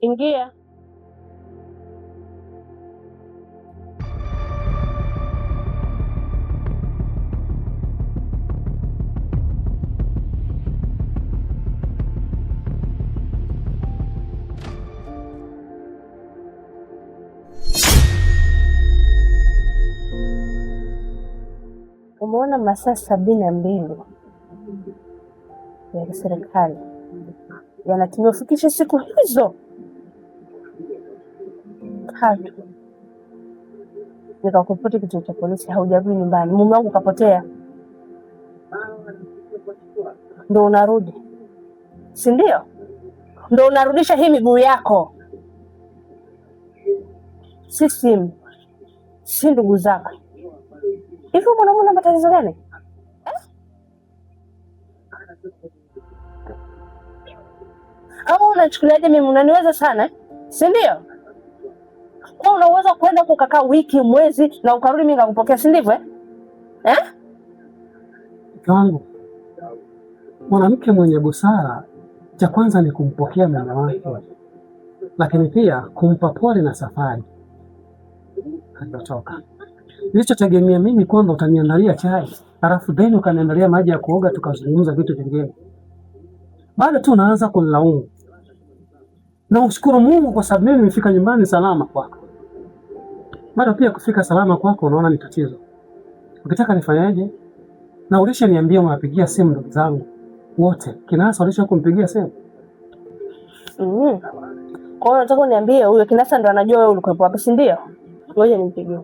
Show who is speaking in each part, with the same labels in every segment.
Speaker 1: Ingia. Umeona masaa 72 ya serikali yanatumia kufikisha siku hizo 3. Nikakupotea kituo cha polisi, haujarudi nyumbani. Mume wangu kapotea. Ndio unarudi, si ndio? Ndio unarudisha hii miguu yako. Sisi si ndugu zako. Hivi mbona matatizo gani? Au unachukuliaje mimi unaniweza sana? Si ndio? Kwa unaweza kwenda kukakaa wiki, mwezi na ukarudi mimi ngakupokea, si ndivyo
Speaker 2: Wangu. Mwanamke mwenye busara cha kwanza ni kumpokea mume wake, lakini pia kumpa pole na safari aliyotoka. Nilichotegemea mimi kwamba utaniandalia chai, halafu then ukaniandalia maji ya kuoga tukazungumza vitu vingine. Bado tu unaanza kunilaumu. Na ushukuru Mungu kwa sababu mimi nimefika nyumbani salama kwako. Bado pia kufika salama kwako unaona ni tatizo. Ukitaka nifanyaje? Na ulishaniambia unapigia simu ndugu zangu wote. Kinasa ulishakumpigia simu?
Speaker 1: Kwa hiyo nataka uniambie huyo Kinasa ndo anajua wewe ulikuwa hapa, si ndio? Ngoja nimpigie.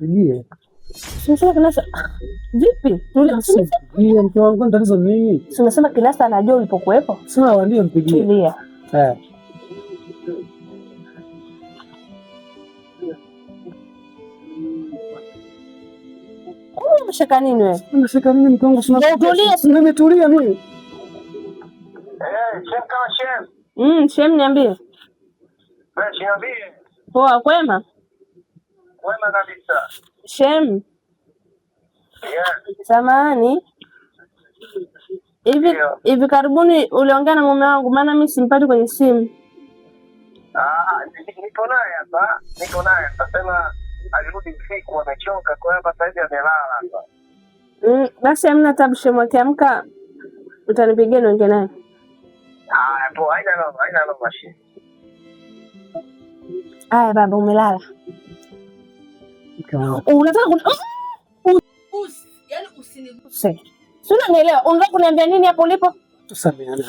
Speaker 2: Ndiye.
Speaker 1: Sasa Kinasa vipi?
Speaker 2: Ndiye mtu wangu tatizo nini?
Speaker 1: Unasema Kinasa anajua ulipokuwepo?
Speaker 2: Sawa, ndio mpigie.
Speaker 1: Tulia. Unashaka nini wewe?
Speaker 2: Unashaka nini mtu wangu?
Speaker 1: Tulia,
Speaker 2: nimetulia mimi.
Speaker 3: Shem kama Shem.
Speaker 1: Shem niambie.
Speaker 3: Wewe niambie.
Speaker 1: Poa, kwema?
Speaker 3: Kwema kabisa.
Speaker 1: Shem.
Speaker 3: Yeah.
Speaker 1: Samahani. Hivi karibuni uliongea na mume wangu, maana mimi simpati kwenye simu.
Speaker 3: Niko naye hapa. Sema alirudi usiku amechoka, kwa hiyo sasa hivi amelala hapa.
Speaker 1: Basi hamna tabu Shem, akiamka utanipigia niongee naye.
Speaker 3: Poa, haina noma Shem.
Speaker 1: Aya baba, umelala. Unataka yaani usiniguse. Si unanielewa? Unataka kuniambia nini hapo ulipo?
Speaker 2: Tusameane.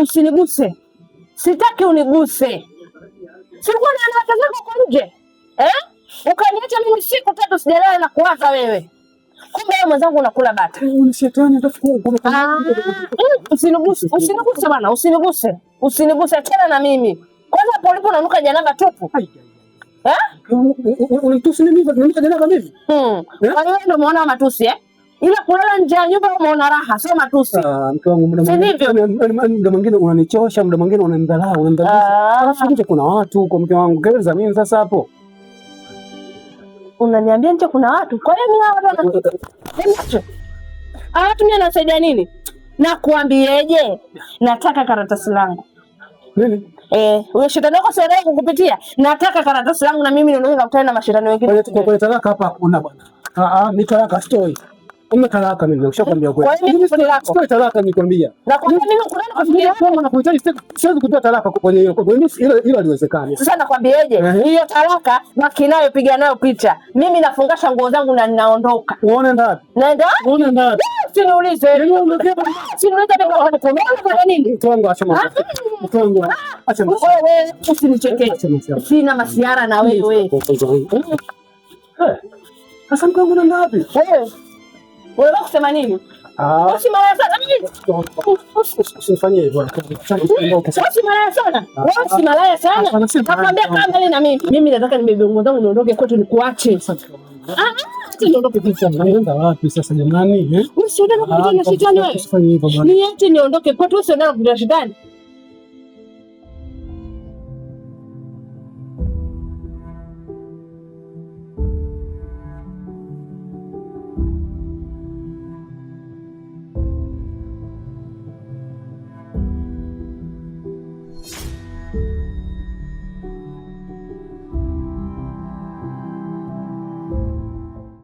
Speaker 1: Usiniguse. Sitaki uniguse. Sikuwa na wanawake zako kwa nje. Ukaniacha mimi siku 3 sijalala na kuwaza wewe. Kumbe wewe mwenzangu unakula bata.
Speaker 2: Ni shetani atakuwa.
Speaker 1: Usiniguse bwana, usiniguse tena na mimi. Kwanza hapo ulipo unanuka janaba tupu.
Speaker 2: Unitusi mimi nanuka janaba mimi?
Speaker 1: Kwa hiyo ndio umeona matusi Ila kulala nje ya nyumba umeona raha, sio matusi.
Speaker 2: Mke wangu muda mwingine unanichosha, muda mwingine unanidharau, alafu nje kuna watu huko mke wangu. Keleza mimi sasa hapo.
Speaker 1: Unaniambia nje kuna watu? Kwa hiyo mimi watu mimi nasaidia nini? Nakuambieje? Nataka karatasi langu.
Speaker 2: Nini?
Speaker 1: Wewe shetani wako sio ndio kukupitia? Nataka karatasi langu na mimi ndio nikakutana na mashetani wengine.
Speaker 2: Kwa talaka hapa hakuna bwana. Ni talaka story. Talaka mimi ushakwambia kweli.
Speaker 1: Kwa nini
Speaker 2: sio talaka nikwambia?
Speaker 1: Na kwa nini unakuwa kufikiria
Speaker 2: kama nakuhitaji siwezi kutoa talaka kwenye hiyo. Kwa nini hilo haliwezekani?
Speaker 1: Sasa nakwambieje? Hiyo talaka makinayo piga nayo picha. Mimi nafungasha nguo zangu na ninaondoka.
Speaker 2: Unaenda wapi?
Speaker 1: Naenda?
Speaker 2: Unaenda wapi?
Speaker 1: Usiniulize. Usiniulize kwa nini?
Speaker 2: Mtongo acha mambo. Mtongo acha mambo.
Speaker 1: Wewe usinicheke. Sina masiara na wewe.
Speaker 2: Sasa mtongo unaenda wapi?
Speaker 1: Wewe kusema nini? Usimalaya sana mimi.
Speaker 2: Usifanyie hivyo.
Speaker 1: Usimalaya sana. Wewe usimalaya sana. Nakwambia kama ile na mimi. Mimi nataka nibebe nguo zangu niondoke kwetu nikuache. Niondoke vipi?
Speaker 2: Naenda wapi sasa jamani?
Speaker 1: Usiende na shetani wewe. Niache niondoke kwetu, usiende na shetani.